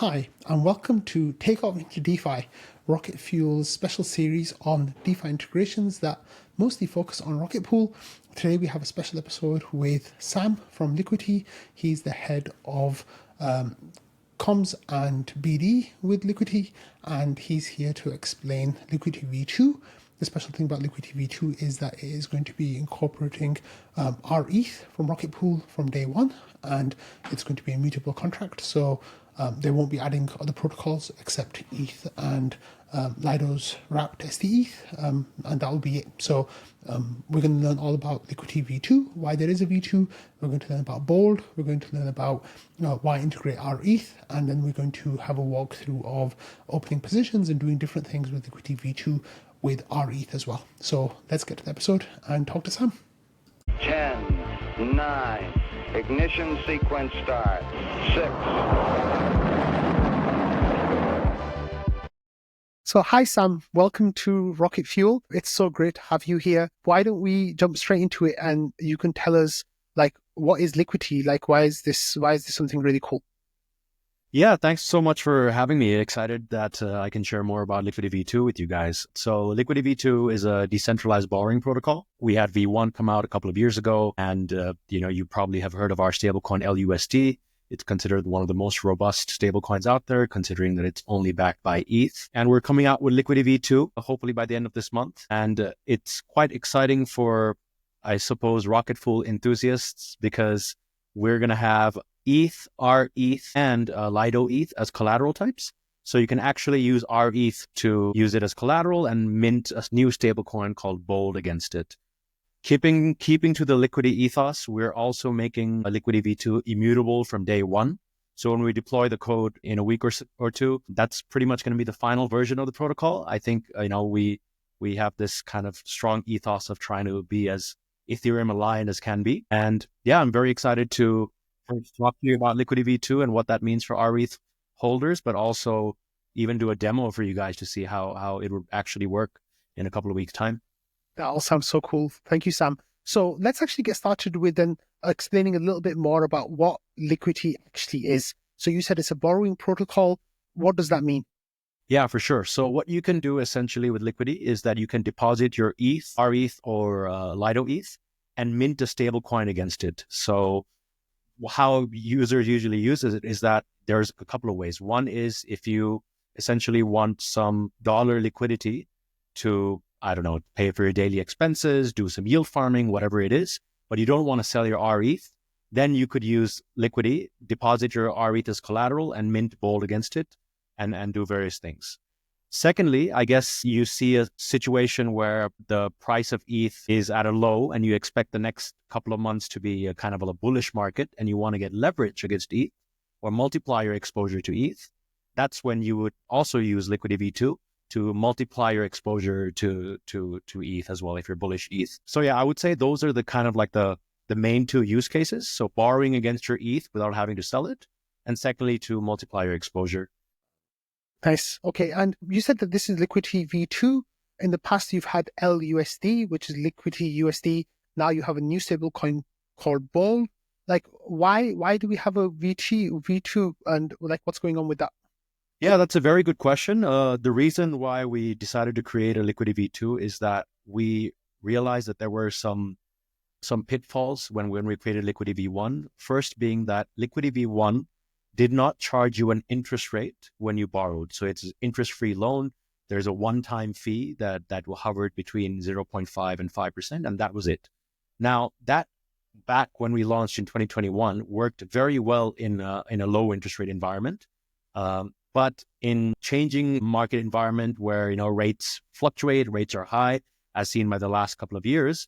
Hi, and welcome to Take Off into DeFi, Rocket Fuel's special series on DeFi integrations that mostly focus on Rocket Pool. Today we have a special episode with Sam from Liquity. He's the head of comms and BD with Liquity, and he's here to explain Liquity V2. The special thing about Liquity V2 is that it is going to be incorporating rETH from Rocket Pool from day one, and it's going to be a mutable contract. So they won't be adding other protocols except ETH and Lido's wrapped STETH, and that will be it. So we're going to learn all about Liquity V2, why there is a V2. We're going to learn about Bold. We're going to learn about why integrate rETH, and then we're going to have a walkthrough of opening positions and doing different things with Liquity V2 with rETH as well. So let's get to the episode and talk to Sam. 10, 9, ignition sequence start, 6. So hi Sam, welcome to Rocket Fuel. It's so great to have you here. Why don't we jump straight into it and you can tell us what is Liquity? Why is this something really cool? Yeah, thanks so much for having me. Excited that I can share more about Liquity V2 with you guys. So Liquity V2 is a decentralized borrowing protocol. We had V1 come out a couple of years ago, and you probably have heard of our stablecoin LUSD. It's considered one of the most robust stablecoins out there, considering that it's only backed by ETH. And we're coming out with Liquity V2, hopefully by the end of this month. And it's quite exciting for, I suppose, Rocket Pool enthusiasts, because we're going to have ETH, rETH, and Lido ETH as collateral types. So you can actually use rETH to use it as collateral and mint a new stablecoin called Bold against it. Keeping to the Liquity ethos, we're also making a Liquity V2 immutable from day one. So when we deploy the code in a week or two, that's pretty much going to be the final version of the protocol. I think we have this kind of strong ethos of trying to be as Ethereum aligned as can be. And yeah, I'm very excited to talk to you about Liquity V2 and what that means for rETH holders, but also even do a demo for you guys to see how it would actually work in a couple of weeks' time. That all sounds so cool. Thank you, Sam. So let's actually get started with then explaining a little bit more about what Liquity actually is. So you said it's a borrowing protocol. What does that mean? Yeah, for sure. So what you can do essentially with Liquity is that you can deposit your ETH, rETH, or Lido ETH and mint a stable coin against it. So how users usually use it is that there's a couple of ways. One is if you essentially want some dollar liquidity to, I don't know, pay for your daily expenses, do some yield farming, whatever it is, but you don't want to sell your rETH, then you could use Liquity, deposit your rETH as collateral and mint Bold against it and do various things. Secondly, I guess you see a situation where the price of ETH is at a low and you expect the next couple of months to be a kind of a bullish market and you want to get leverage against ETH or multiply your exposure to ETH. That's when you would also use Liquity V2 to multiply your exposure to ETH as well if you're bullish ETH. So yeah, I would say those are the kind of like the main two use cases. So borrowing against your ETH without having to sell it. And secondly, to multiply your exposure. Nice. Okay. And you said that this is Liquity V2. In the past, you've had LUSD, which is Liquity USD. Now you have a new stablecoin called Bold. Why do we have a V2 and what's going on with that? Yeah, that's a very good question. The reason why we decided to create a Liquity V2 is that we realized that there were some pitfalls when we created Liquity V1. First being that Liquity V1 did not charge you an interest rate when you borrowed. So it's an interest-free loan. There's a one-time fee that will hover between 0.5 and 5%, and that was it. Now, that back when we launched in 2021 worked very well in a low interest rate environment. But in changing market environment where rates fluctuate, rates are high, as seen by the last couple of years,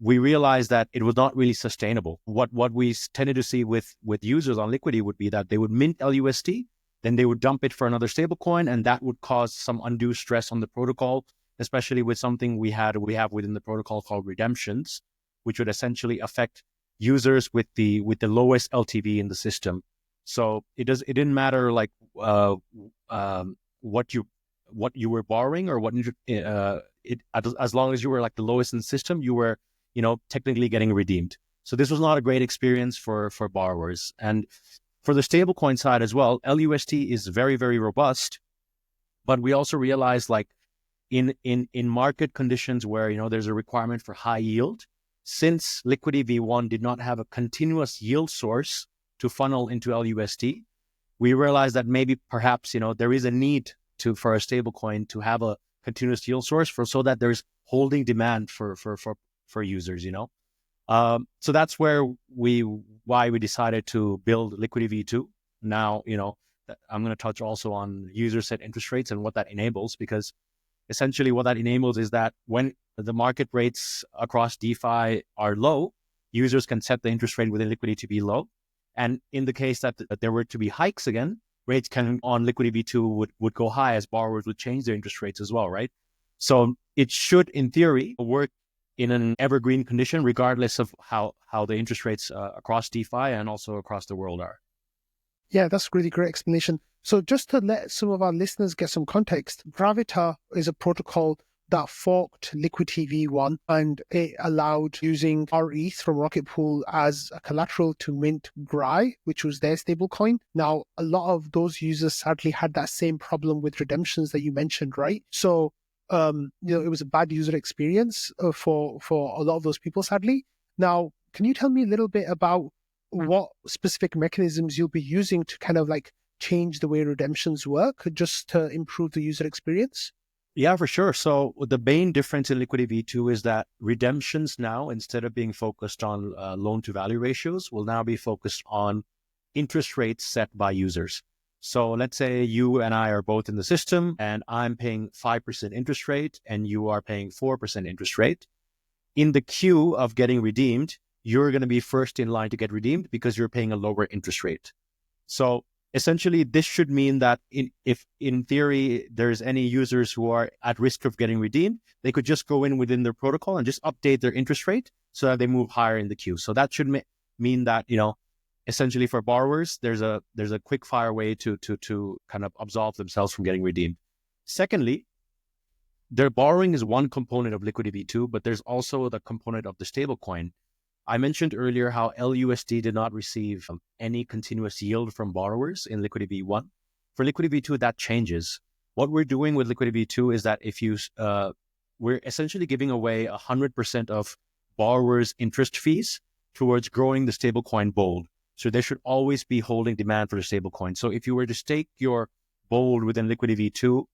we realized that it was not really sustainable. What we tended to see with users on Liquity would be that they would mint LUSD, then they would dump it for another stablecoin, and that would cause some undue stress on the protocol, especially with something we have within the protocol called redemptions, which would essentially affect users with the lowest LTV in the system. So it didn't matter what you were borrowing or as long as you were the lowest in the system, you were technically getting redeemed. So this was not a great experience for borrowers. And For the stablecoin side as well, LUST is very, very robust, but we also realize like in market conditions where there's a requirement for high yield, since Liquity V1 did not have a continuous yield source to funnel into LUST, we realized that maybe perhaps there is a need for a stablecoin to have a continuous yield source so that there's holding demand for users. So that's why we decided to build Liquity V2. Now I'm going to touch also on user set interest rates and what that enables, because essentially what that enables is that when the market rates across DeFi are low, users can set the interest rate within Liquity to be low. And in the case that there were to be hikes again, rates on Liquity V2 would go high as borrowers would change their interest rates as well, right? So it should, in theory, work in an evergreen condition, regardless of how the interest rates across DeFi and also across the world are. Yeah, that's a really great explanation. So just to let some of our listeners get some context, Gravita is a protocol that forked Liquity V1, and it allowed using rETH from Rocket Pool as a collateral to mint GRI, which was their stablecoin. Now, a lot of those users sadly had that same problem with redemptions that you mentioned, right? So, it was a bad user experience for a lot of those people, sadly. Now, can you tell me a little bit about what specific mechanisms you'll be using to kind of like change the way redemptions work just to improve the user experience? Yeah, for sure. So the main difference in Liquity V2 is that redemptions now, instead of being focused on loan to value ratios, will now be focused on interest rates set by users. So let's say you and I are both in the system and I'm paying 5% interest rate and you are paying 4% interest rate. In the queue of getting redeemed, you're going to be first in line to get redeemed because you're paying a lower interest rate. So essentially, this should mean that if in theory there's any users who are at risk of getting redeemed, they could just go in within their protocol and just update their interest rate so that they move higher in the queue. So that should mean that essentially for borrowers, there's a quick fire way to kind of absolve themselves from getting redeemed. Secondly, their borrowing is one component of Liquity V2, but there's also the component of the stablecoin. I mentioned earlier how LUSD did not receive any continuous yield from borrowers in Liquity V1. For Liquity V2, that changes. What we're doing with Liquity V2 is that we're essentially giving away 100% of borrowers' interest fees towards growing the stablecoin BOLD. So there should always be holding demand for the stablecoin. So if you were to stake your BOLD within Liquity V2,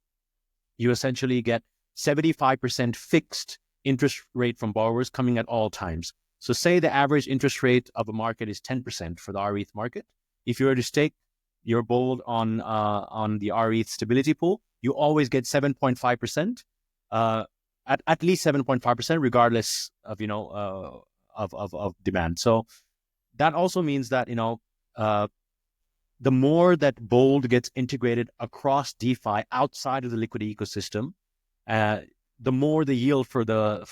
you essentially get 75% fixed interest rate from borrowers coming at all times. So say the average interest rate of a market is 10% for the rETH market. If you were to stake your BOLD on the rETH stability pool, you always get 7.5%, at least 7.5%, regardless of of demand. So that also means that the more that BOLD gets integrated across DeFi outside of the Liquity ecosystem, the more the yield for the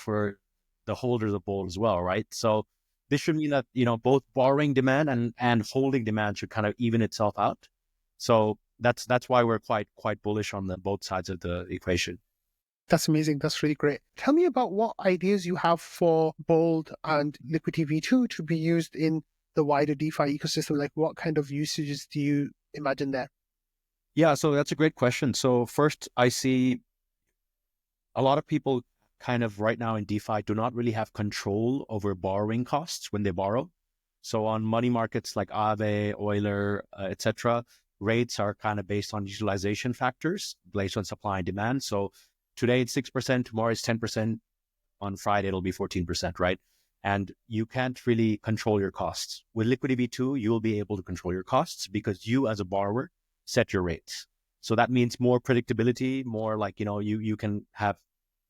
holders of BOLD as well, right? So this should mean that both borrowing demand and holding demand should kind of even itself out. So that's why we're quite bullish on both sides of the equation. That's amazing. That's really great. Tell me about what ideas you have for BOLD and Liquity V2 to be used in the wider DeFi ecosystem. Like, what kind of usages do you imagine there? Yeah, so that's a great question. So first, I see a lot of people kind of right now in DeFi do not really have control over borrowing costs when they borrow. So on money markets like Aave, Euler, etc., rates are kind of based on utilization factors based on supply and demand. So today it's 6%, tomorrow it's 10%, on Friday it'll be 14%, right? And you can't really control your costs. With Liquity V2, you'll be able to control your costs because you as a borrower set your rates. So that means more predictability, more like, you can have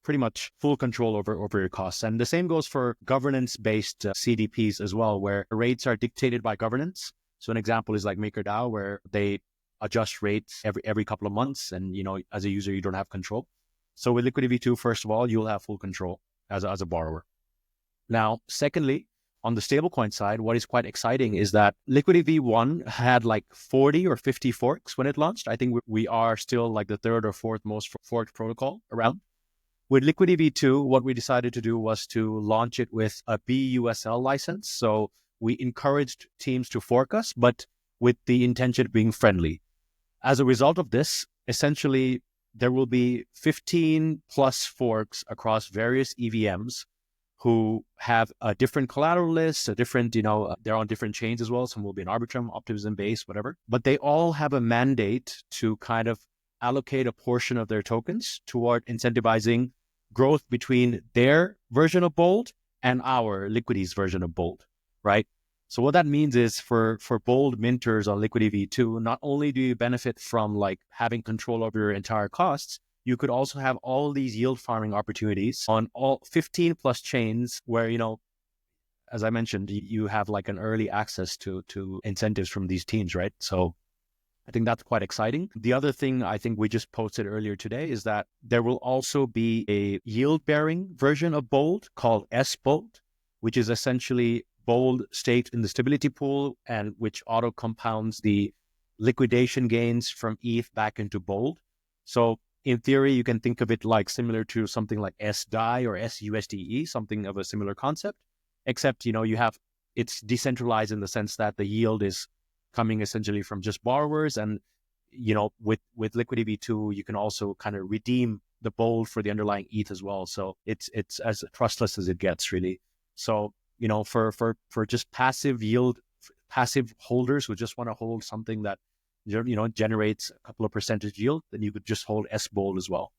pretty much full control over your costs. And the same goes for governance-based CDPs as well, where rates are dictated by governance. So an example is like MakerDAO, where they adjust rates every couple of months. And, as a user, you don't have control. So with Liquity V2, first of all, you'll have full control as a borrower. Now, secondly, on the stablecoin side, what is quite exciting is that Liquity V1 had like 40 or 50 forks when it launched. I think we are still like the third or fourth most forked protocol around. With Liquity V2, what we decided to do was to launch it with a BUSL license. So we encouraged teams to fork us, but with the intention of being friendly. As a result of this, essentially, there will be 15 plus forks across various EVMs who have a different collateral list, a different, they're on different chains as well. Some will be an Arbitrum, Optimism base, whatever. But they all have a mandate to kind of allocate a portion of their tokens toward incentivizing growth between their version of Bold and our Liquidity's version of Bold, right? So what that means is for Bold minters on Liquity V2, not only do you benefit from like having control over your entire costs, you could also have all these yield farming opportunities on all 15 plus chains where, as I mentioned, you have like an early access to incentives from these teams, right? So I think that's quite exciting. The other thing I think we just posted earlier today is that there will also be a yield-bearing version of Bold called S-Bold, which is essentially Bold staked in the stability pool and which auto compounds the liquidation gains from ETH back into Bold. So in theory, you can think of it like similar to something like SDAI or SUSDE, something of a similar concept, except, it's decentralized in the sense that the yield is coming essentially from just borrowers. And, with Liquity V2, you can also kind of redeem the Bold for the underlying ETH as well. So it's as trustless as it gets, really. So, for just passive holders who just want to hold something that, generates a couple of percentage yield, then you could just hold S-Bold as well.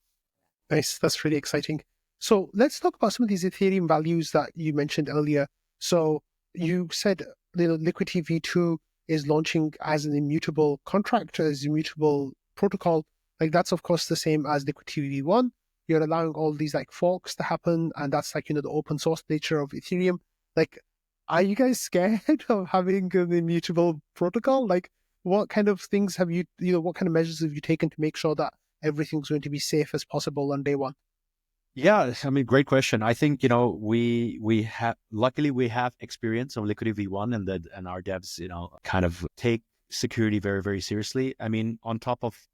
Nice. That's really exciting. So let's talk about some of these Ethereum values that you mentioned earlier. So you said Liquity V2 is launching as an immutable contract, as immutable protocol. Like that's of course the same as Liquity V1. You're allowing all these like forks to happen, and that's like, the open source nature of Ethereum. Like, are you guys scared of having an immutable protocol? Like, what kind of things have you, what kind of measures have you taken to make sure that everything's going to be safe as possible on day one? Yeah, I mean, great question. I think, luckily we have experience of Liquidity V1 and our devs, kind of take security very, very seriously. I mean, on top of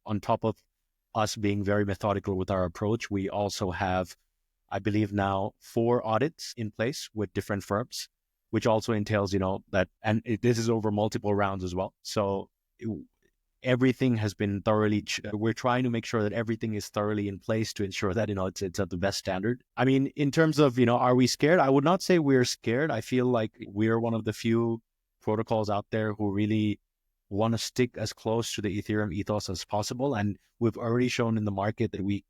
us being very methodical with our approach, we also have, I believe now, 4 audits in place with different firms, which also entails, this is over multiple rounds as well. So everything has been thoroughly, we're trying to make sure that everything is thoroughly in place to ensure that, it's at the best standard. I mean, in terms of, are we scared? I would not say we're scared. I feel like we're one of the few protocols out there who really want to stick as close to the Ethereum ethos as possible. And we've already shown in the market that we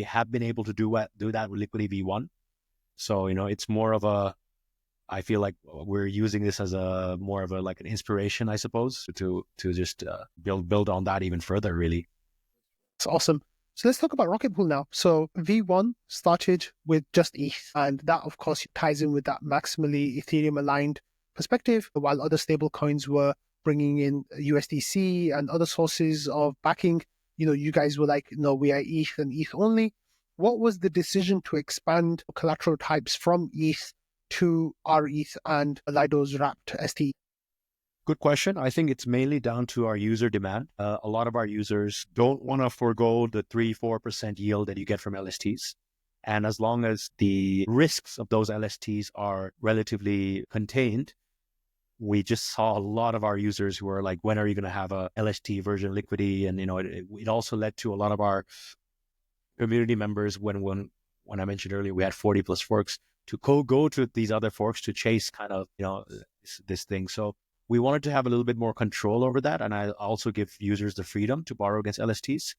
have been able to do that with Liquidity V1. So, it's more of I feel like we're using this as more of an inspiration, I suppose, to just build on that even further, really. That's awesome. So let's talk about Rocket Pool now. So V1 started with just ETH, and that of course ties in with that maximally Ethereum aligned perspective, while other stable coins were bringing in USDC and other sources of backing. You guys were like, no, we are ETH and ETH only. What was the decision to expand collateral types from ETH to rETH and Lido's wrapped ST? Good question. I think it's mainly down to our user demand. A lot of our users don't want to forego the 3-4% yield that you get from LSTs. And as long as the risks of those LSTs are relatively contained, we just saw a lot of our users who are like, when are you going to have a LST version of Liquidity? And, it also led to a lot of our community members when I mentioned earlier, we had 40 plus forks to go to these other forks to chase kind of, this thing. So we wanted to have a little bit more control over that. And I also give users the freedom to borrow against LSTs.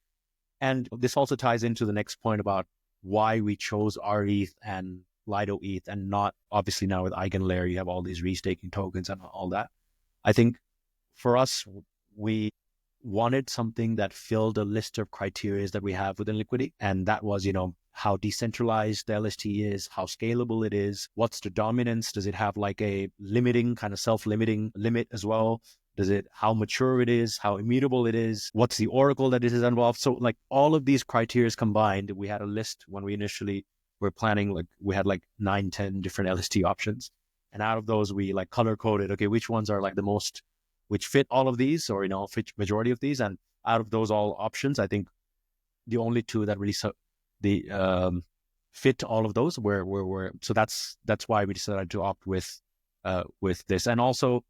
And this also ties into the next point about why we chose rETH and Lido ETH and not, obviously now with EigenLayer, you have all these restaking tokens and all that. I think for us, we wanted something that filled a list of criteria that we have within Liquidity. And that was, how decentralized the LST is, how scalable it is, what's the dominance, does it have like a limiting, kind of self-limiting limit as well? How mature it is, how immutable it is, what's the oracle that it is involved? So like all of these criteria combined, we had a list when we initially were planning, we had 9-10 different LST options. And out of those, we color coded, okay, which ones are the most, which fit all of these or, fit majority of these. And out of those all options, I think the only 2 that really fit all of those were so that's why we decided to opt with this. And also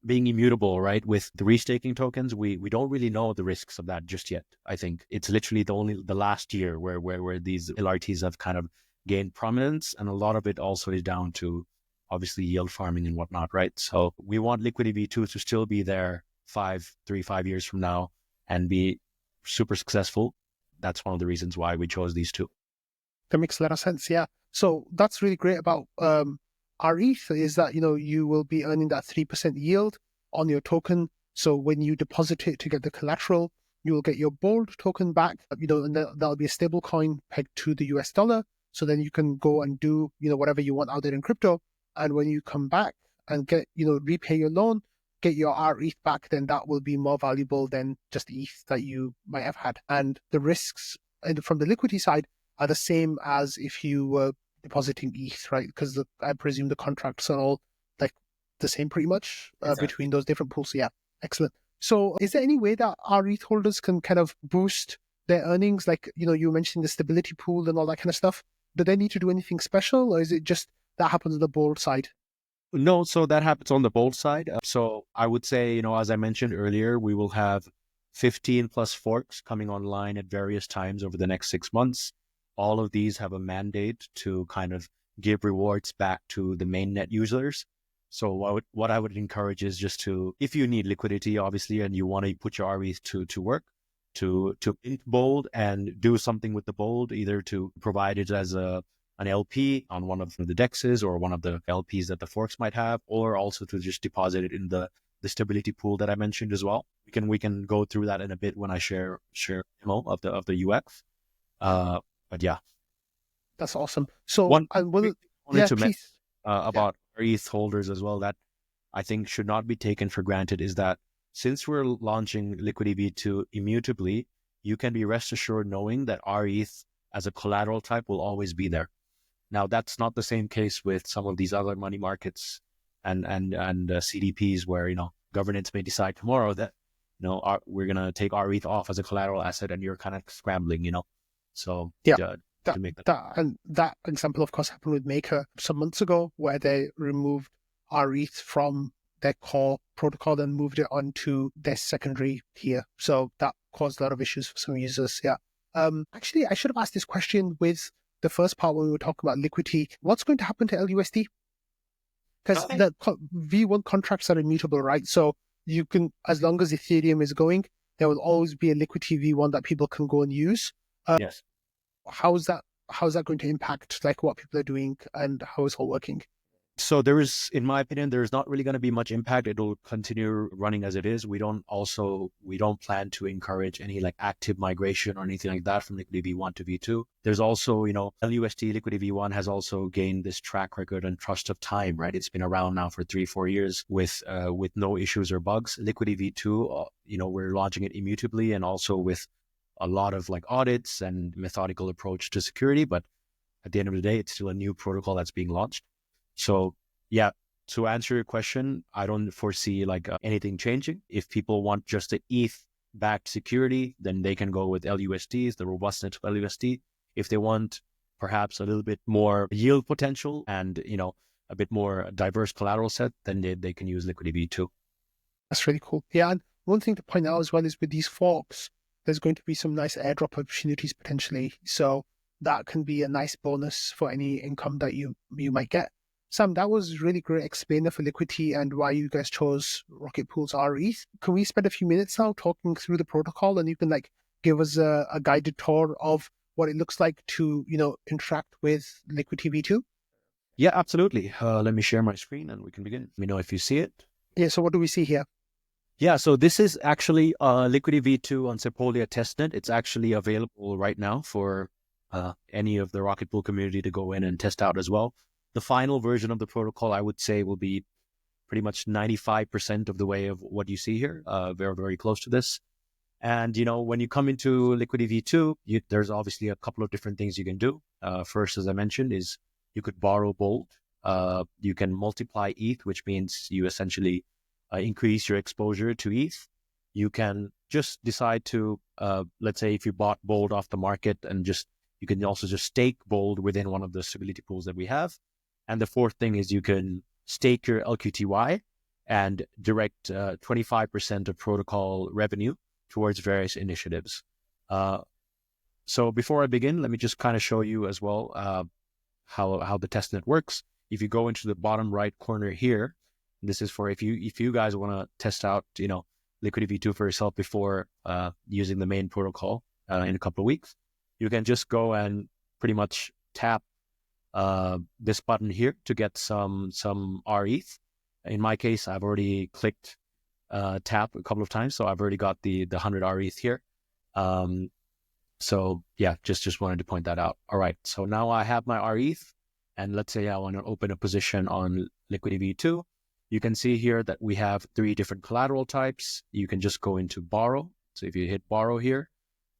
being immutable, right? With the restaking tokens, we don't really know the risks of that just yet. I think it's literally the last year where these LRTs have kind of gained prominence, and a lot of it also is down to obviously yield farming and whatnot, right? So we want Liquidity V2 to still be there 5 years from now and be super successful. That's one of the reasons why we chose these two. That makes a lot of sense. Yeah. So that's really great about rETH is that, you will be earning that 3% yield on your token. So when you deposit it to get the collateral, you will get your bold token back, and that'll be a stable coin pegged to the US dollar. So then you can go and do, whatever you want out there in crypto. And when you come back and get, repay your loan, get your rETH back, then that will be more valuable than just ETH that you might have had. And the risks from the liquidity side are the same as if you were depositing ETH, right? Because I presume the contracts are all like the same pretty much Exactly. between those different pools. Yeah, excellent. So is there any way that rETH holders can kind of boost their earnings? Like, you mentioned the stability pool and all that kind of stuff. Do they need to do anything special, or is it just that happens on the bold side? No, so that happens on the bold side. So I would say, as I mentioned earlier, we will have 15 plus forks coming online at various times over the next 6 months. All of these have a mandate to kind of give rewards back to the mainnet users. So what I would encourage is just to, if you need liquidity, obviously, and you want to put your rETH to work, to mint bold and do something with the bold, either to provide it as an LP on one of the dexes or one of the LPs that the forks might have, or also to just deposit it in the stability pool that I mentioned as well. We can go through that in a bit when I share demo of the UX. But yeah, That's awesome. So one I will, quick thing I wanted yeah, to mention please. about our ETH holders as well that I think should not be taken for granted is that since we're launching Liquidity V2 immutably, you can be rest assured knowing that our ETH as a collateral type will always be there. Now, that's not the same case with some of these other money markets and CDPs where, governance may decide tomorrow that, we're going to take our ETH off as a collateral asset and you're kind of scrambling, So Yeah. to make that. That example, of course, happened with Maker some months ago, where they removed rETH from their core protocol and moved it onto their secondary tier. So that caused a lot of issues for some users. Yeah. Actually, I should have asked this question with the first part when we were talking about liquidity. What's going to happen to LUSD? Because Okay. the V1 contracts are immutable, right? So you can, as long as Ethereum is going, there will always be a liquidity V1 that people can go and use. Yes. How's that going to impact like what people are doing and how it's all working? So in my opinion, there's not really going to be much impact. It'll continue running as it is. We don't plan to encourage any like active migration or anything like that from Liquidity V1 to V2. There's also, LUSD Liquidity V1 has also gained this track record and trust of time, right? It's been around now for 3-4 years with no issues or bugs. Liquidity V2, we're launching it immutably and also with a lot of like audits and methodical approach to security. But at the end of the day, it's still a new protocol that's being launched. So yeah, to answer your question, I don't foresee like anything changing. If people want just the ETH-backed security, then they can go with LUSDs, the robustness of LUSD. If they want perhaps a little bit more yield potential and, a bit more diverse collateral set, then they can use Liquidity V2. That's really cool. Yeah, and one thing to point out as well is with these forks, there's going to be some nice airdrop opportunities potentially. So that can be a nice bonus for any income that you might get. Sam, that was really great explainer for liquidity and why you guys chose Rocket Pool's rETH. Can we spend a few minutes now talking through the protocol and you can like give us a guided tour of what it looks like to, interact with Liquidity V2? Yeah, absolutely. Let me share my screen and we can begin. Let me know if you see it. Yeah, so what do we see here? Yeah, so this is actually Liquidity V2 on Sepolia testnet. It's actually available right now for any of the Rocket Pool community to go in and test out as well. The final version of the protocol, I would say, will be pretty much 95% of the way of what you see here. Very, very close to this. And, when you come into Liquidity V2, there's obviously a couple of different things you can do. First, as I mentioned, is you could borrow bold. You can multiply ETH, which means you essentially increase your exposure to ETH. You can just decide to, let's say if you bought bold off the market and you can also just stake bold within one of the stability pools that we have. And the fourth thing is you can stake your LQTY and direct 25% of protocol revenue towards various initiatives. So before I begin, let me just kind of show you as well how the testnet works. If you go into the bottom right corner here, this is for if you guys want to test out, Liquity V2 for yourself before using the main protocol in a couple of weeks, you can just go and pretty much tap this button here to get some rETH. In my case, I've already clicked tap a couple of times, so I've already got the 100 rETH here. So yeah, just wanted to point that out. All right, so now I have my rETH, and let's say I want to open a position on Liquity V2. You can see here that we have 3 different collateral types. You can just go into borrow. So if you hit borrow here,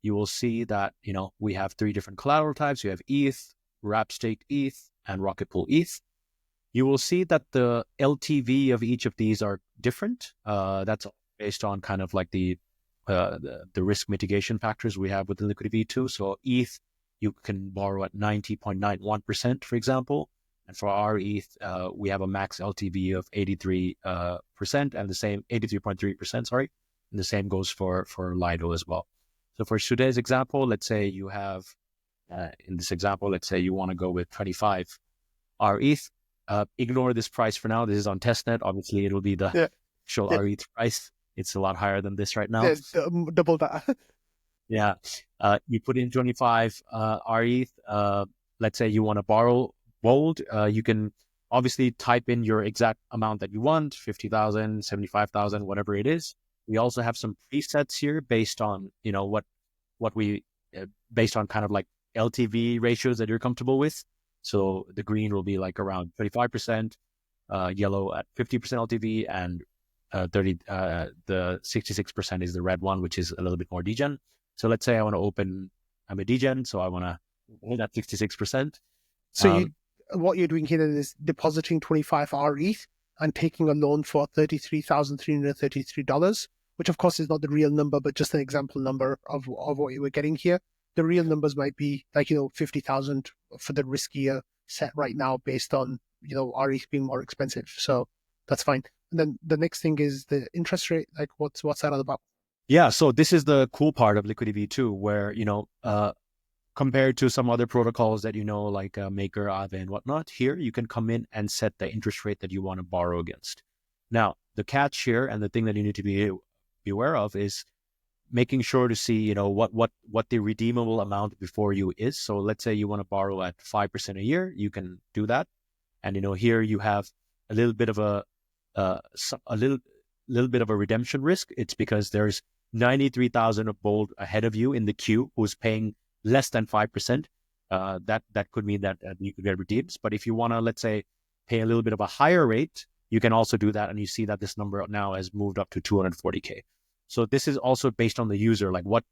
you will see that, we have 3 different collateral types. You have ETH, wrap staked ETH, and Rocket Pool ETH. You will see that the LTV of each of these are different. That's based on kind of like the risk mitigation factors we have with the Liquity V2. So ETH, you can borrow at 90.91%, for example. And for our ETH, we have a max LTV of 83%, and the same 83.3%, sorry. And the same goes for Lido as well. So for today's example, let's say you have, in this example, let's say you want to go with 25 rETH. Ignore this price for now. This is on testnet. Obviously, it'll be the actual rETH price. It's a lot higher than this right now. Double that. Yeah. You put in 25 rETH. Let's say you want to borrow bold. You can obviously type in your exact amount that you want, 50,000, 75,000, whatever it is. We also have some presets here based on, what we, based on kind of like LTV ratios that you're comfortable with. So the green will be like around 35%, yellow at 50% LTV, and the 66% is the red one, which is a little bit more degen. So let's say I want to open, I'm a degen, so I want to hold at 66%. So what you're doing here is depositing 25 rETH and taking a loan for $33,333, which of course is not the real number, but just an example number of what you were getting here. The real numbers might be like, 50,000 for the riskier set right now based on, rETH being more expensive. So that's fine. And then the next thing is the interest rate. Like what's that all about? Yeah. So this is the cool part of Liquity V2 where, compared to some other protocols that like Maker, Aave, and whatnot, here you can come in and set the interest rate that you want to borrow against. Now, the catch here and the thing that you need to be aware of is making sure to see, what the redeemable amount before you is. So let's say you want to borrow at 5% a year, you can do that. And here you have a little bit of a little bit of a redemption risk. It's because there's 93,000 of bold ahead of you in the queue who's paying less than 5%. That could mean that you could get redeemed. But if you want to, let's say, pay a little bit of a higher rate, you can also do that. And you see that this number now has moved up to 240K. So this is also based on the user. Like what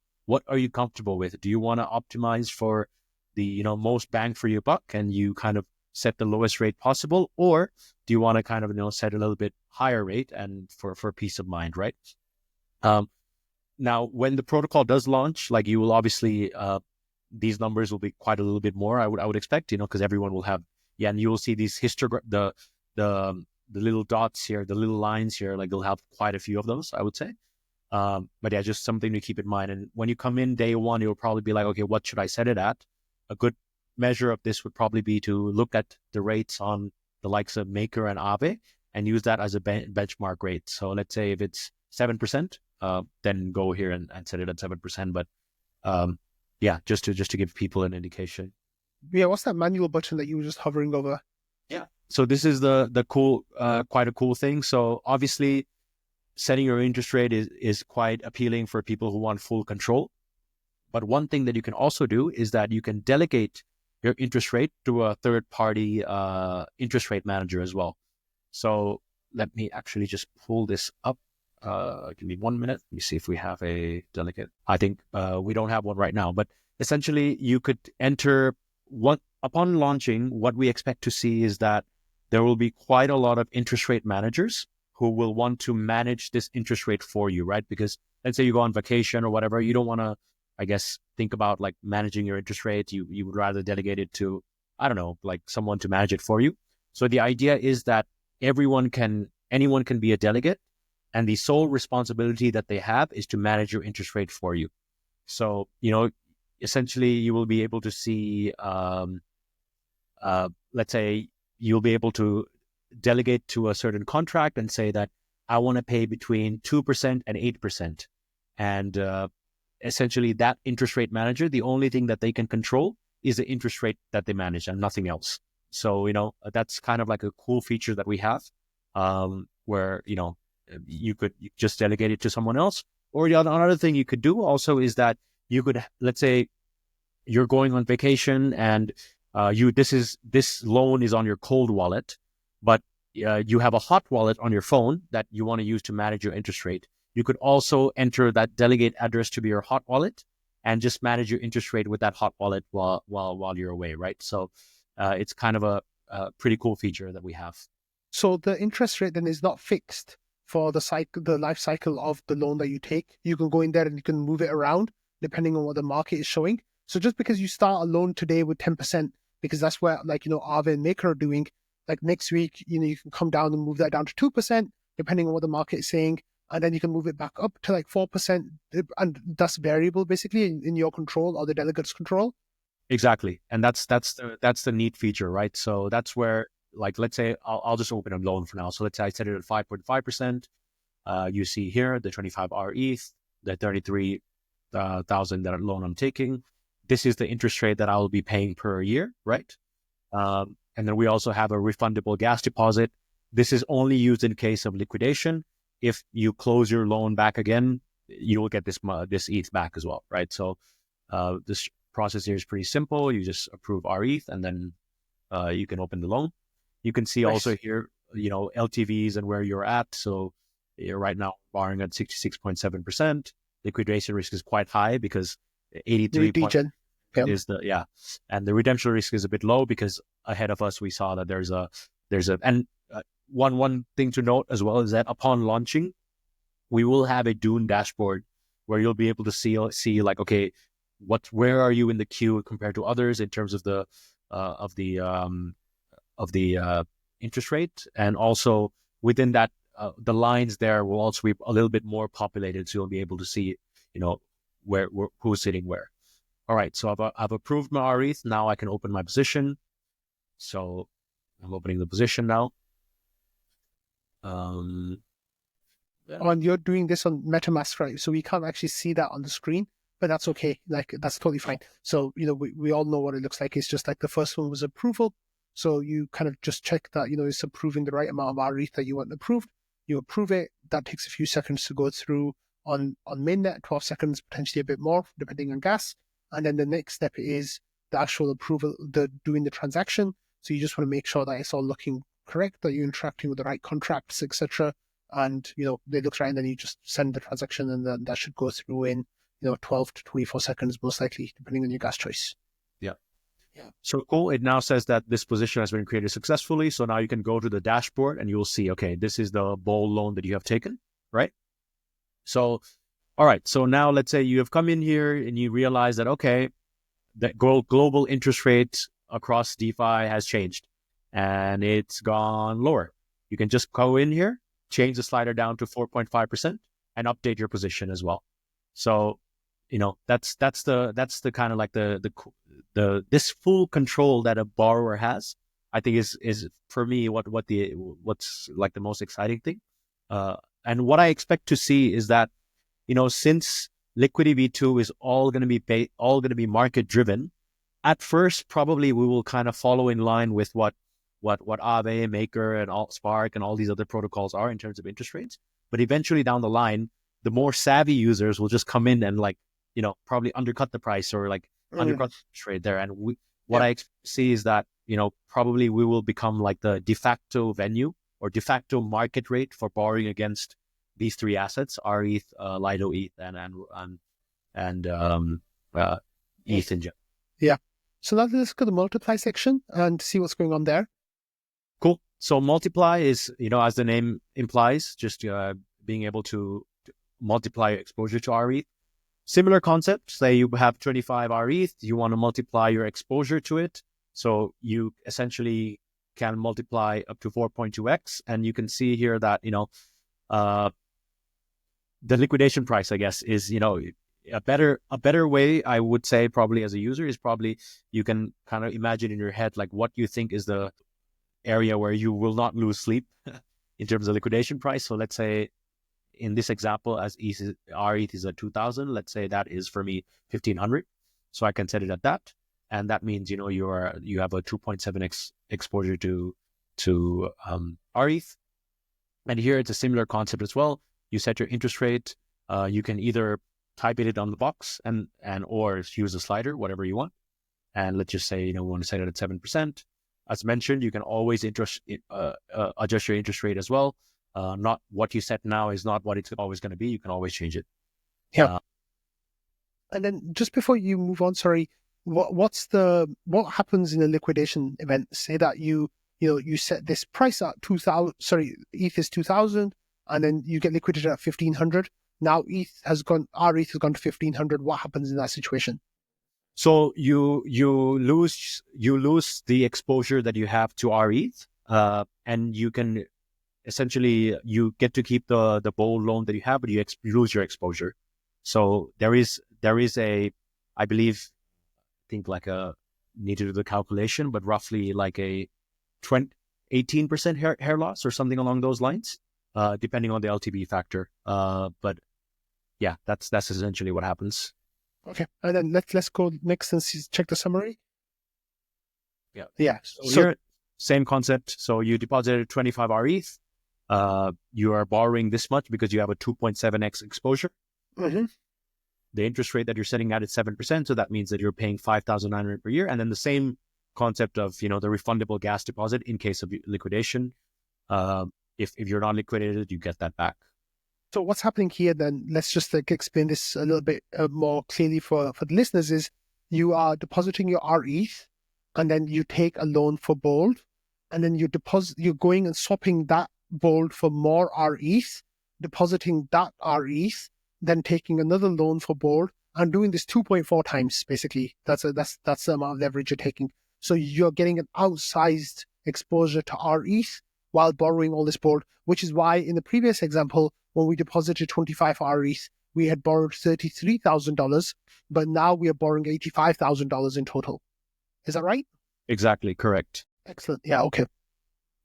are you comfortable with? Do you want to optimize for the, most bang for your buck and you kind of set the lowest rate possible? Or do you want to kind of, set a little bit higher rate and for peace of mind, right? Now, when the protocol does launch, like you will obviously, these numbers will be quite a little bit more, I would expect, because everyone will have, and you will see these the little dots here, the little lines here, like they'll have quite a few of those, I would say. But yeah, just something to keep in mind. And when you come in day one, you'll probably be like, okay, what should I set it at? A good measure of this would probably be to look at the rates on the likes of Maker and Aave and use that as a benchmark rate. So let's say if it's 7%, then go here and set it at 7%. But yeah, just to give people an indication. Yeah, what's that manual button that you were just hovering over? Yeah. So this is the cool, quite a cool thing. So obviously, setting your interest rate is quite appealing for people who want full control. But one thing that you can also do is that you can delegate your interest rate to a third-party interest rate manager as well. So let me actually just pull this up. Give me 1 minute. Let me see if we have a delegate. I think we don't have one right now. But essentially, you could enter upon launching. What we expect to see is that there will be quite a lot of interest rate managers who will want to manage this interest rate for you, right? Because let's say you go on vacation or whatever, you don't want to, I guess, think about like managing your interest rate. You would rather delegate it to, I don't know, like someone to manage it for you. So the idea is that everyone can anyone can be a delegate, and the sole responsibility that they have is to manage your interest rate for you. So, essentially you will be able to see, let's say you'll be able to delegate to a certain contract and say that I want to pay between 2% and 8%. And essentially that interest rate manager, the only thing that they can control is the interest rate that they manage and nothing else. So, that's kind of like a cool feature that we have, where, you could just delegate it to someone else. Or another thing you could do also is that you could, let's say you're going on vacation and this loan is on your cold wallet, but you have a hot wallet on your phone that you want to use to manage your interest rate. You could also enter that delegate address to be your hot wallet and just manage your interest rate with that hot wallet while you're away, right? So it's kind of a pretty cool feature that we have. So the interest rate then is not fixed for the life cycle of the loan that you take. You can go in there and you can move it around depending on what the market is showing. So just because you start a loan today with 10%, because that's where Aave and Maker are doing, like next week, you can come down and move that down to 2%, depending on what the market is saying. And then you can move it back up to like 4%. And that's variable basically in your control or the delegate's control. Exactly. And that's the neat feature, right? So that's where, like, let's say I'll just open a loan for now. So let's say I set it at 5.5%. You see here the 25 rETH, the 33,000 that loan I'm taking. This is the interest rate that I'll be paying per year, right? And then we also have a refundable gas deposit. This is only used in case of liquidation. If you close your loan back again, you will get this ETH back as well, right? So this process here is pretty simple. You just approve rETH and then you can open the loan. You can see also here, LTVs and where you're at. So you're right now borrowing at 66.7%. Liquidation risk is quite high because 83% is and the redemption risk is a bit low because ahead of us we saw that there's a one thing to note as well is that upon launching, we will have a Dune dashboard where you'll be able to see like, okay, where are you in the queue compared to others in terms of the interest rate, and also within that the lines there will also be a little bit more populated, so you'll be able to see where who's sitting where. All right, so I've approved my rETH. Now I can open my position. So I'm opening the position now. And you're doing this on MetaMask, right? So we can't actually see that on the screen, but that's okay. Like, that's totally fine. So, we all know what it looks like. It's just like the first one was approval. So you kind of just check that, it's approving the right amount of rETH that you want approved. You approve it. That takes a few seconds to go through on mainnet, 12 seconds, potentially a bit more, depending on gas. And then the next step is the actual approval, doing the transaction. So you just want to make sure that it's all looking correct, that you're interacting with the right contracts, etc. And, they look right, and then you just send the transaction, and then that should go through in, 12 to 24 seconds, most likely, depending on your gas choice. Yeah. So cool. It now says that this position has been created successfully. So now you can go to the dashboard and you'll see, okay, this is the bold loan that you have taken, right? So, all right. So now let's say you have come in here and you realize that, okay, the global interest rate across DeFi has changed and it's gone lower. You can just go in here, change the slider down to 4.5% and update your position as well. So, that's the kind of like this full control that a borrower has, I think is for me what's like the most exciting thing. And what I expect to see is that, since Liquity V2 is all going to be market driven, at first probably we will kind of follow in line with what Aave, Maker, and Spark and all these other protocols are in terms of interest rates. But eventually down the line, the more savvy users will just come in and probably undercut the price or undercut the interest rate there. And I see is that, probably we will become like the de facto venue or de facto market rate for borrowing against these three assets: rETH, Lido ETH, and ETH in general. Yeah. So now let's go to the multiply section and see what's going on there. Cool. So multiply is, as the name implies, just being able to multiply your exposure to rETH. Similar concept. Say you have 25 rETH, you want to multiply your exposure to it. So you essentially can multiply up to 4.2x. And you can see here that, the liquidation price, I guess, is, a better way, I would say, probably as a user, is probably you can kind of imagine in your head, like what you think is the area where you will not lose sleep in terms of liquidation price. So let's say in this example, as rETH is at 2,000, let's say that is for me 1,500. So I can set it at that. And that means, you have a 2.7x exposure to rETH. And here it's a similar concept as well. You set your interest rate. You can either type it on the box or use a slider, whatever you want. And let's just say, we want to set it at 7%. As mentioned, you can always adjust your interest rate as well. Not what you set now is not what it's always going to be. You can always change it. Yeah. And then just before you move on, sorry, what happens in a liquidation event? Say that you set this price at 2,000. Sorry, ETH is 2,000, and then you get liquidated at 1,500. Now rETH has gone to 1,500. What happens in that situation? So you lose the exposure that you have to rETH, and you can essentially, you get to keep the bold loan that you have, but you lose your exposure. So there is a, I believe, need to do the calculation, but roughly like a 18% hair loss or something along those lines, depending on the LTV factor. But yeah, that's essentially what happens. Okay, and then let's go next and check the summary. Yeah. So here, same concept. So you deposited 25 rETH. You are borrowing this much because you have a 2.7x exposure. Mm-hmm. The interest rate that you're setting at is 7%. So that means that you're paying 5,900 per year. And then the same concept of, the refundable gas deposit in case of liquidation. If you're not liquidated, you get that back. So what's happening here then, let's just explain this a little bit more clearly for the listeners, is you are depositing your rETH, and then you take a loan for Bold, and then you're going and swapping that Bold for more rETH, depositing that rETH, then taking another loan for Bold, and doing this 2.4 times, basically. That's the amount of leverage you're taking. So you're getting an outsized exposure to rETH while borrowing all this Bold, which is why in the previous example, when we deposited 25 rETH, we had borrowed $33,000, but now we are borrowing $85,000 in total. Is that right? Exactly, correct. Excellent. Yeah, okay.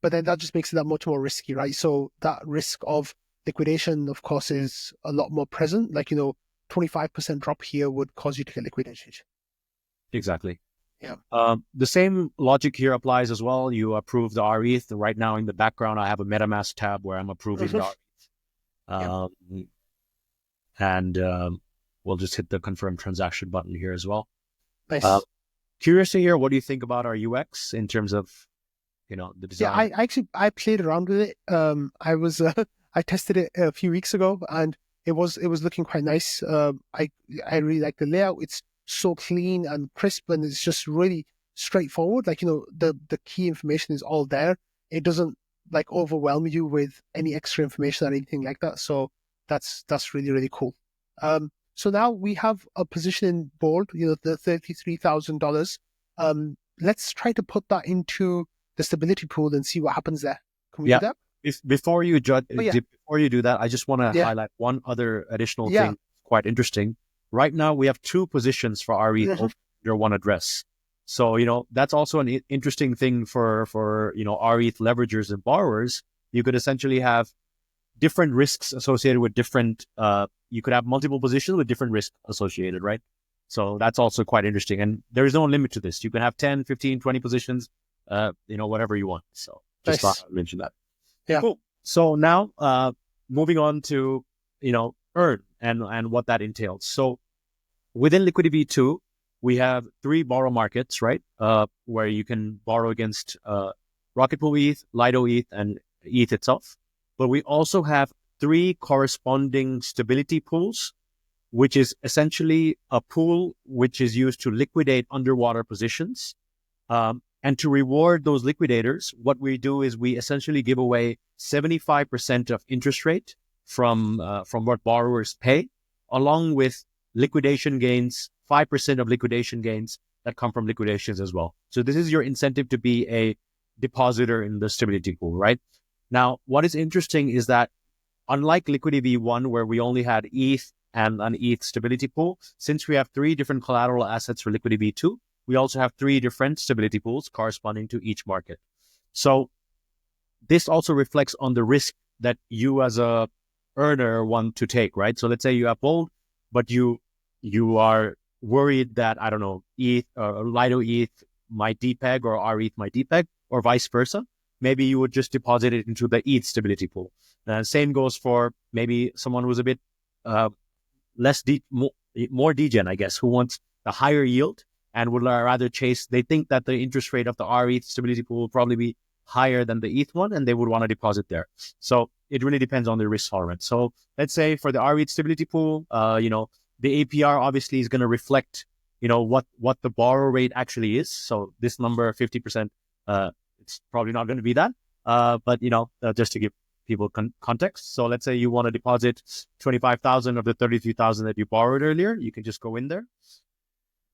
But then that just makes it that much more risky, right? So that risk of liquidation, of course, is a lot more present. 25% drop here would cause you to get liquidated. Exactly. Yeah. The same logic here applies as well. You approve the rETH. Right now in the background, I have a MetaMask tab where I'm approving the rETH. And we'll just hit the confirm transaction button here as well. Nice. Curious to hear, what do you think about our UX in terms of, the design? Yeah, I played around with it. I tested it a few weeks ago, and it was looking quite nice. I really like the layout. It's so clean and crisp, and it's just really straightforward. The key information is all there. It doesn't overwhelm you with any extra information or anything like that. So that's really, really cool. So now we have a position in Bold, the $33,000. Let's try to put that into the stability pool and see what happens there. Can we do that? Before you do that, I just want to highlight one other additional thing, quite interesting. Right now, we have two positions for rETH under one address. So, that's also an interesting thing for rETH leveragers and borrowers. You could essentially have different risks associated with different, you could have multiple positions with different risks associated, right? So that's also quite interesting. And there is no limit to this. You can have 10, 15, 20 positions, whatever you want. So just thought I'd mention that. Yeah. Cool. So now, moving on to, earn and what that entails. So within Liquity V2, we have 3 borrow markets, right? Where you can borrow against Rocket Pool ETH, Lido ETH, and ETH itself. But we also have 3 corresponding stability pools, which is essentially a pool which is used to liquidate underwater positions. And to reward those liquidators, what we do is we essentially give away 75% of interest rate from what borrowers pay, along with liquidation gains, 5% of liquidation gains that come from liquidations as well. So this is your incentive to be a depositor in the stability pool, right? Now, what is interesting is that unlike Liquidity V1, where we only had ETH and an ETH stability pool, since we have 3 different collateral assets for Liquidity V2, we also have 3 different stability pools corresponding to each market. So this also reflects on the risk that you as a earner want to take, right? So let's say you have Bold, but you are worried that, I don't know, ETH or Lido ETH might depeg or rETH might depeg or vice versa. Maybe you would just deposit it into the ETH stability pool. And same goes for maybe someone who's a bit more degen, I guess, who wants the higher yield and would rather chase. They think that the interest rate of the rETH stability pool will probably be higher than the ETH one, and they would want to deposit there. So it really depends on the risk tolerance. So let's say for the rETH stability pool, the APR obviously is going to reflect, what the borrow rate actually is. So this number, 50%, it's probably not going to be that. But just to give people context. So let's say you want to deposit 25,000 of the 33,000 that you borrowed earlier. You can just go in there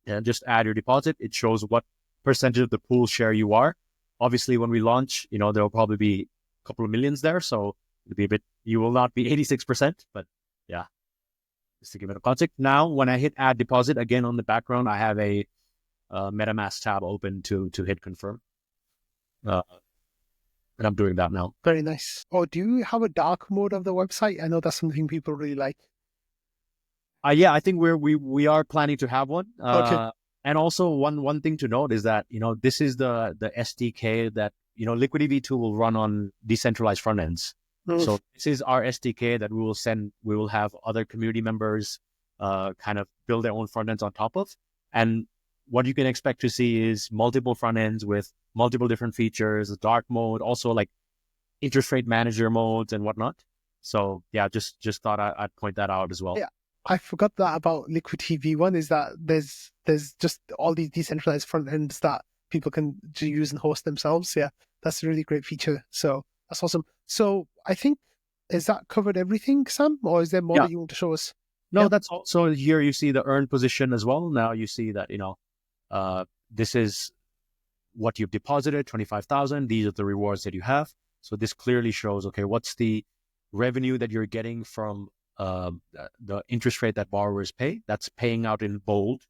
and just add your deposit. It shows what percentage of the pool share you are. Obviously, when we launch, there'll probably be a couple of millions there. So it'll be you will not be 86%, but yeah, just to give it a context. Now, when I hit add deposit, again, on the background, I have a MetaMask tab open to hit confirm. And I'm doing that now. Very nice. Oh, do you have a dark mode of the website? I know that's something people really like. Yeah, I think we are planning to have one. Okay. And also one thing to note is that, this is the SDK that, Liquidity V2 will run on decentralized front ends. So this is our SDK that we will send. We will have other community members kind of build their own front ends on top of. And what you can expect to see is multiple front ends with multiple different features, dark mode, also like interest rate manager modes and whatnot. So yeah, just thought I'd point that out as well. Yeah, I forgot that about Liquity V1 is that there's just all these decentralized front ends that people can use and host themselves. Yeah, that's a really great feature. So that's awesome. So I think, is that covered everything, Sam? Or is there more that you want to show us? No, that's also here you see the earn position as well. Now you see that, this is what you've deposited, 25,000. These are the rewards that you have. So this clearly shows, okay, what's the revenue that you're getting from the interest rate that borrowers pay? That's paying out in Bold.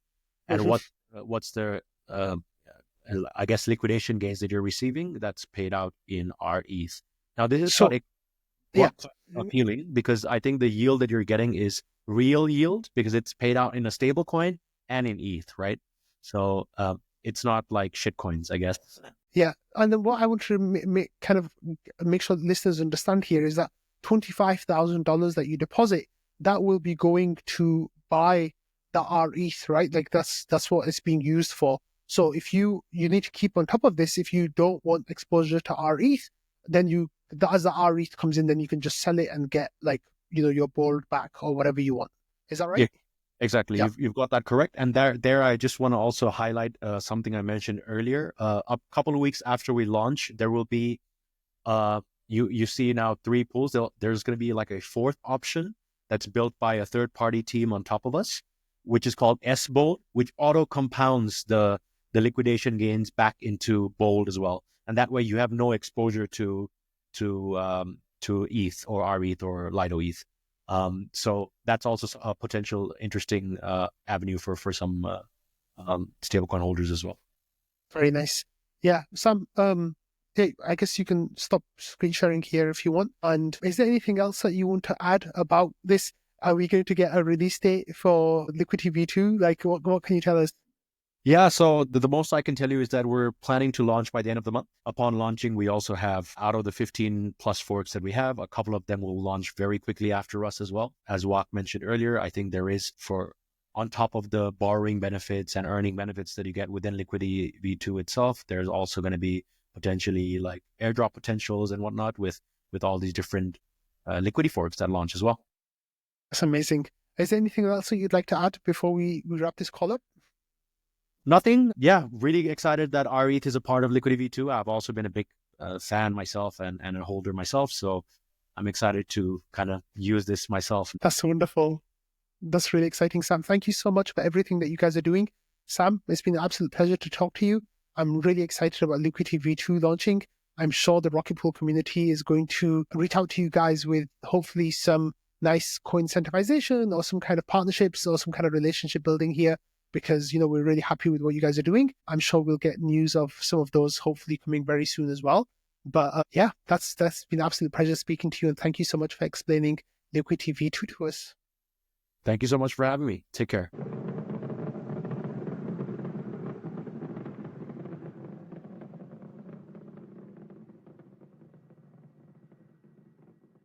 And what's the, I guess, liquidation gains that you're receiving? That's paid out in rETH. Now, this is quite appealing because I think the yield that you're getting is real yield because it's paid out in a stable coin and in ETH, right? So it's not like shit coins, I guess. Yeah. And then what I want to make sure listeners understand here is that $25,000 that you deposit, that will be going to buy the rETH, right? Like that's what it's being used for. So if you need to keep on top of this, if you don't want exposure to rETH, then as the rETH comes in, then you can just sell it and get your Bold back or whatever you want. Is that right? Yeah, exactly. Yeah. You've got that correct. And there I just want to also highlight something I mentioned earlier. A couple of weeks after we launch, there will be, you see now 3 pools. There's going to be like a 4th option that's built by a third-party team on top of us, which is called S-Bold, which auto compounds the liquidation gains back into Bold as well. And that way you have no exposure to ETH or rETH or Lido ETH. So that's also a potential interesting avenue for some stablecoin holders as well. Very nice. Yeah, Sam. Hey, I guess you can stop screen sharing here if you want. And is there anything else that you want to add about this? Are we going to get a release date for Liquity V2? Like, what can you tell us? Yeah, so the most I can tell you is that we're planning to launch by the end of the month. Upon launching, we also have, out of the 15 plus forks that we have, a couple of them will launch very quickly after us as well. As Wak mentioned earlier, I think there is, on top of the borrowing benefits and earning benefits that you get within Liquity V2 itself, there's also going to be potentially like airdrop potentials and whatnot with all these different Liquity forks that launch as well. That's amazing. Is there anything else that you'd like to add before we wrap this call up? Nothing. Yeah, really excited that rETH is a part of Liquity V2. I've also been a big fan myself and a holder myself. So I'm excited to kind of use this myself. That's wonderful. That's really exciting, Sam. Thank you so much for everything that you guys are doing. Sam, it's been an absolute pleasure to talk to you. I'm really excited about Liquity V2 launching. I'm sure the Rocket Pool community is going to reach out to you guys with hopefully some nice co-incentivization or some kind of partnerships or some kind of relationship building here, because, you know, we're really happy with what you guys are doing. I'm sure we'll get news of some of those hopefully coming very soon as well. But yeah, that's been an absolute pleasure speaking to you. And thank you so much for explaining Liquity V2 to us. Thank you so much for having me. Take care.